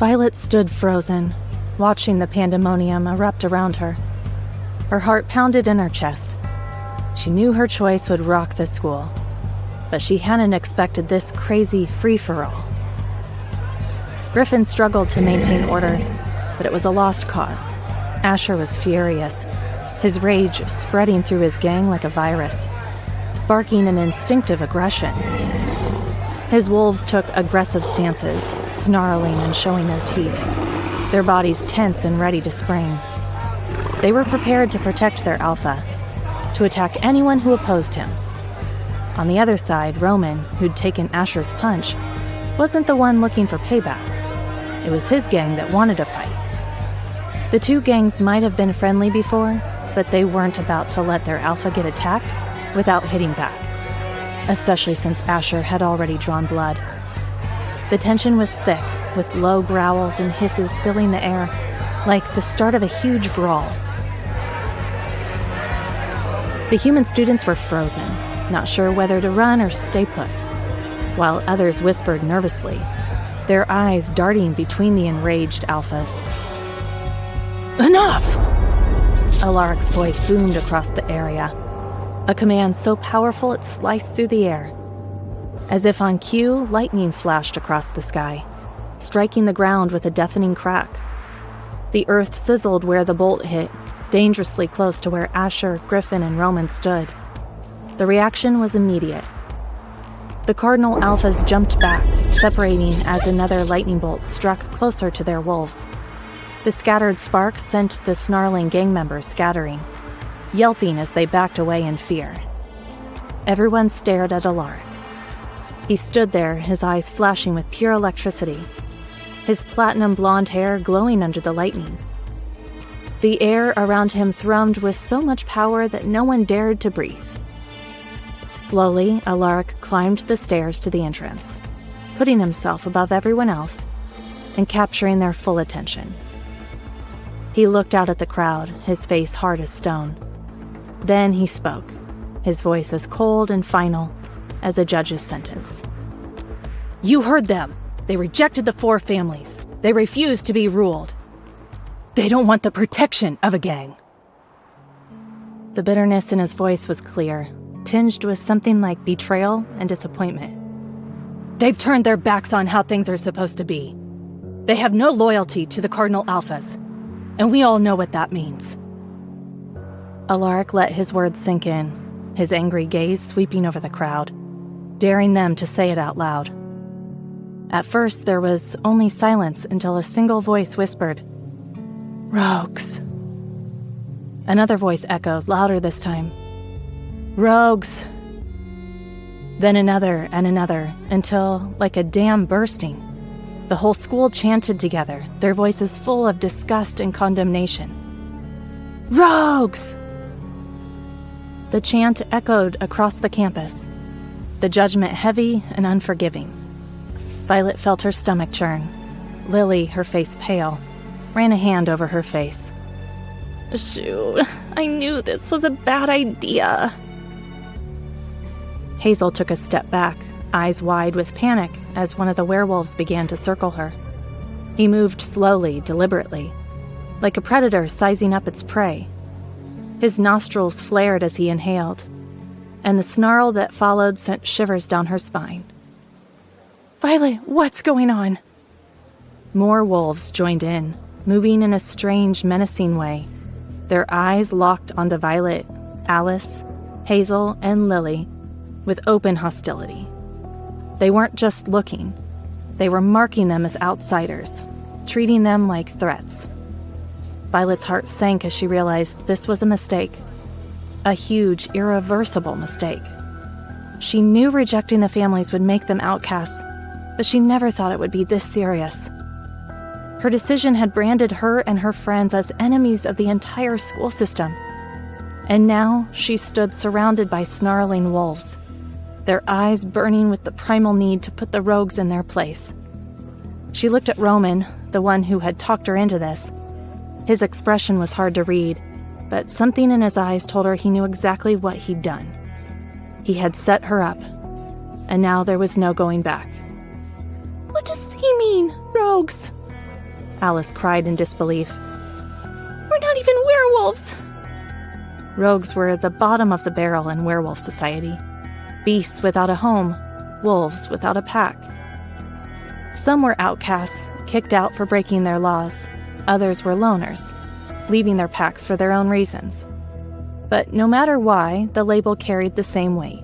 Violet stood frozen, watching the pandemonium erupt around her. Her heart pounded in her chest. She knew her choice would rock the school, but she hadn't expected this crazy free-for-all. Griffin struggled to maintain order, but it was a lost cause. Asher was furious, his rage spreading through his gang like a virus, sparking an instinctive aggression. His wolves took aggressive stances, snarling and showing their teeth, their bodies tense and ready to spring. They were prepared to protect their alpha, to attack anyone who opposed him. On the other side, Roman, who'd taken Asher's punch, wasn't the one looking for payback. It was his gang that wanted to fight. The two gangs might have been friendly before, but they weren't about to let their alpha get attacked without hitting back, especially since Asher had already drawn blood. The tension was thick, with low growls and hisses filling the air, like the start of a huge brawl. The human students were frozen, not sure whether to run or stay put, while others whispered nervously, their eyes darting between the enraged alphas. "Enough!" Alaric's voice boomed across the area, a command so powerful it sliced through the air. As if on cue, lightning flashed across the sky, striking the ground with a deafening crack. The earth sizzled where the bolt hit, dangerously close to where Asher, Griffin, and Roman stood. The reaction was immediate. The Cardinal Alphas jumped back, separating as another lightning bolt struck closer to their wolves. The scattered sparks sent the snarling gang members scattering, yelping as they backed away in fear. Everyone stared at Alaric. He stood there, his eyes flashing with pure electricity, his platinum blonde hair glowing under the lightning. The air around him thrummed with so much power that no one dared to breathe. Slowly, Alaric climbed the stairs to the entrance, putting himself above everyone else and capturing their full attention. He looked out at the crowd, his face hard as stone. Then he spoke, his voice as cold and final as a judge's sentence. "You heard them. They rejected the four families. They refused to be ruled. They don't want the protection of a gang." The bitterness in his voice was clear, tinged with something like betrayal and disappointment. "They've turned their backs on how things are supposed to be. They have no loyalty to the Cardinal Alphas, and we all know what that means." Alaric let his words sink in, his angry gaze sweeping over the crowd, daring them to say it out loud. At first, there was only silence until a single voice whispered, "Rogues." Another voice echoed, louder this time, "Rogues." Then another and another, until, like a dam bursting, the whole school chanted together, their voices full of disgust and condemnation. "Rogues!" The chant echoed across the campus, the judgment heavy and unforgiving. Violet felt her stomach churn. Lily, her face pale, ran a hand over her face. "Shoot, I knew this was a bad idea." Hazel took a step back, eyes wide with panic as one of the werewolves began to circle her. He moved slowly, deliberately, like a predator sizing up its prey. His nostrils flared as he inhaled, and the snarl that followed sent shivers down her spine. "Violet, what's going on?" More wolves joined in, moving in a strange, menacing way, their eyes locked onto Violet, Alice, Hazel, and Lily with open hostility. They weren't just looking. They were marking them as outsiders, treating them like threats. Violet's heart sank as she realized this was a mistake. A huge, irreversible mistake. She knew rejecting the families would make them outcasts, but she never thought it would be this serious. Her decision had branded her and her friends as enemies of the entire school system. And now she stood surrounded by snarling wolves, their eyes burning with the primal need to put the rogues in their place. She looked at Roman, the one who had talked her into this. His expression was hard to read, but something in his eyes told her he knew exactly what he'd done. He had set her up, and now there was no going back. "What does he mean, rogues?" Alice cried in disbelief. "We're not even werewolves!" Rogues were the bottom of the barrel in werewolf society. Beasts without a home, wolves without a pack. Some were outcasts, kicked out for breaking their laws. Others were loners, leaving their packs for their own reasons. But no matter why, the label carried the same weight.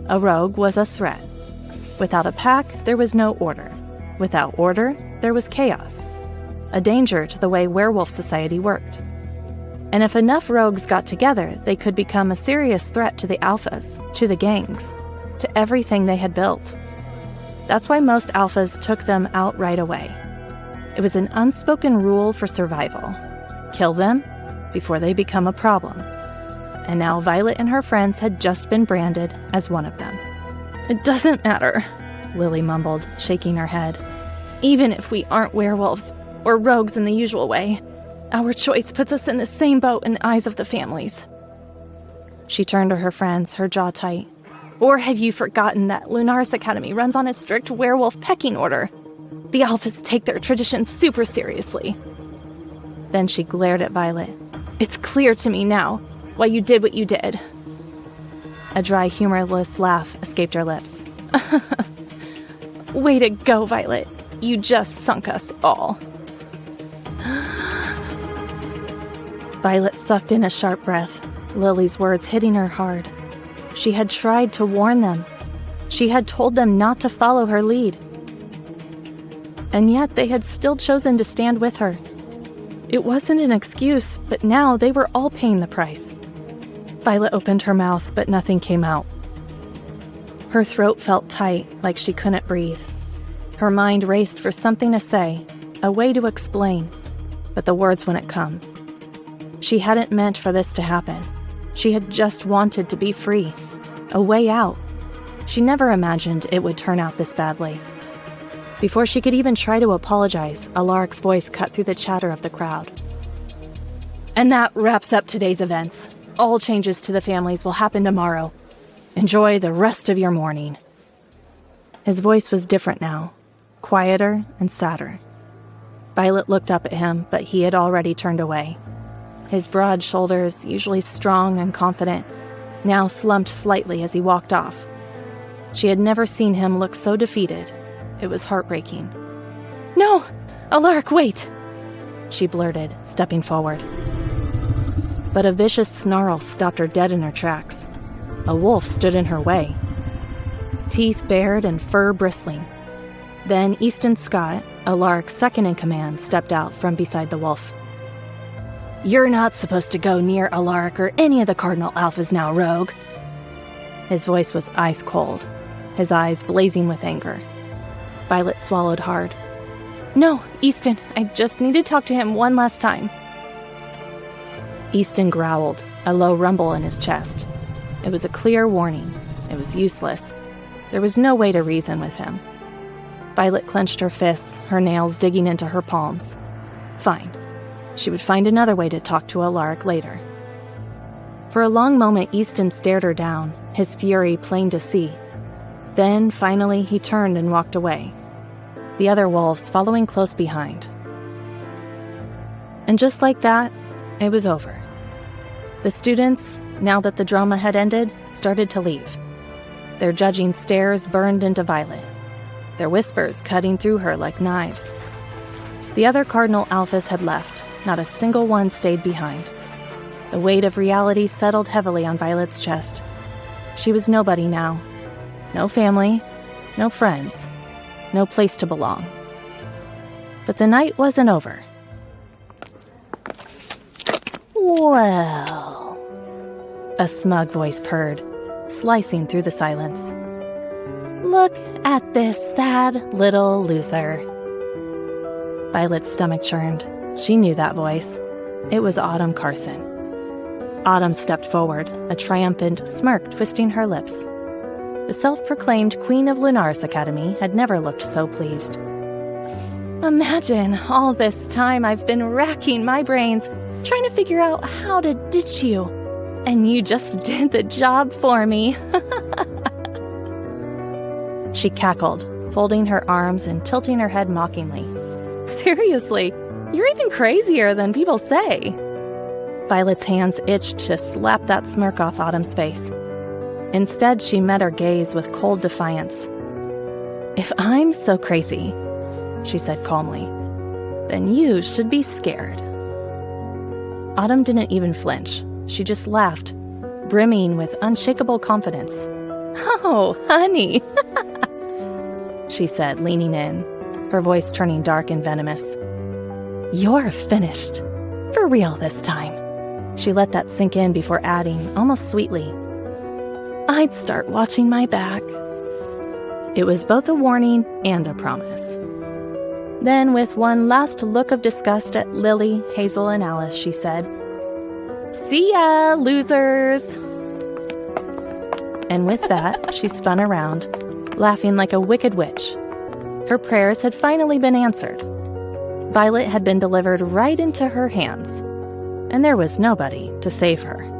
A rogue was a threat. Without a pack, there was no order. Without order, there was chaos. A danger to the way werewolf society worked. And if enough rogues got together, they could become a serious threat to the alphas, to the gangs, to everything they had built. That's why most alphas took them out right away. It was an unspoken rule for survival. Kill them before they become a problem. And now Violet and her friends had just been branded as one of them. "It doesn't matter," Lily mumbled, shaking her head. "Even if we aren't werewolves, or rogues in the usual way, our choice puts us in the same boat in the eyes of the families." She turned to her friends, her jaw tight. "Or have you forgotten that Lunaris Academy runs on a strict werewolf pecking order? The alphas take their traditions super seriously." Then she glared at Violet. "It's clear to me now why you did what you did." A dry, humorless laugh escaped her lips. "Way to go, Violet. You just sunk us all." Violet sucked in a sharp breath, Lily's words hitting her hard. She had tried to warn them. She had told them not to follow her lead. And yet they had still chosen to stand with her. It wasn't an excuse, but now they were all paying the price. Violet opened her mouth, but nothing came out. Her throat felt tight, like she couldn't breathe. Her mind raced for something to say, a way to explain, but the words wouldn't come. She hadn't meant for this to happen. She had just wanted to be free, a way out. She never imagined it would turn out this badly. Before she could even try to apologize, Alaric's voice cut through the chatter of the crowd. "And that wraps up today's events. All changes to the families will happen tomorrow. Enjoy the rest of your morning." His voice was different now, quieter and sadder. Violet looked up at him, but he had already turned away. His broad shoulders, usually strong and confident, now slumped slightly as he walked off. She had never seen him look so defeated. It was heartbreaking. "No! Alaric, wait!" she blurted, stepping forward. But a vicious snarl stopped her dead in her tracks. A wolf stood in her way, teeth bared and fur bristling. Then Easton Scott, Alaric's second-in-command, stepped out from beside the wolf. "You're not supposed to go near Alaric or any of the Cardinal Alphas now, rogue." His voice was ice cold, his eyes blazing with anger. Violet swallowed hard. "No, Easton, I just need to talk to him one last time." Easton growled, a low rumble in his chest. It was a clear warning. It was useless. There was no way to reason with him. Violet clenched her fists, her nails digging into her palms. Fine. She would find another way to talk to Alaric later. For a long moment, Easton stared her down, his fury plain to see. Then, finally, he turned and walked away, the other wolves following close behind. And just like that, it was over. The students, now that the drama had ended, started to leave. Their judging stares burned into Violet, their whispers cutting through her like knives. The other Cardinal Alphas had left. Not a single one stayed behind. The weight of reality settled heavily on Violet's chest. She was nobody now. No family, no friends, no place to belong. But the night wasn't over. "Well," a smug voice purred, slicing through the silence. "Look at this sad little loser." Violet's stomach churned. She knew that voice. It was Autumn Carson. Autumn stepped forward, a triumphant smirk twisting her lips. The self-proclaimed Queen of Lunaris Academy had never looked so pleased. "Imagine all this time I've been racking my brains, trying to figure out how to ditch you. And you just did the job for me." She cackled, folding her arms and tilting her head mockingly. "Seriously, You're even crazier than people say. Violet's hands itched to slap that smirk off Autumn's face. Instead, she met her gaze with cold defiance. If I'm so crazy, she said calmly, then you should be scared. Autumn didn't even flinch. She just laughed, brimming with unshakable confidence. Oh, honey, she said, leaning in, her voice turning dark and venomous. You're finished. For real this time. She let that sink in before adding, almost sweetly, I'd start watching my back. It was both a warning and a promise. Then, with one last look of disgust at Lily, Hazel, and Alice, she said, See ya, losers! And with that, she spun around, laughing like a wicked witch. Her prayers had finally been answered. Violet had been delivered right into her hands, and there was nobody to save her.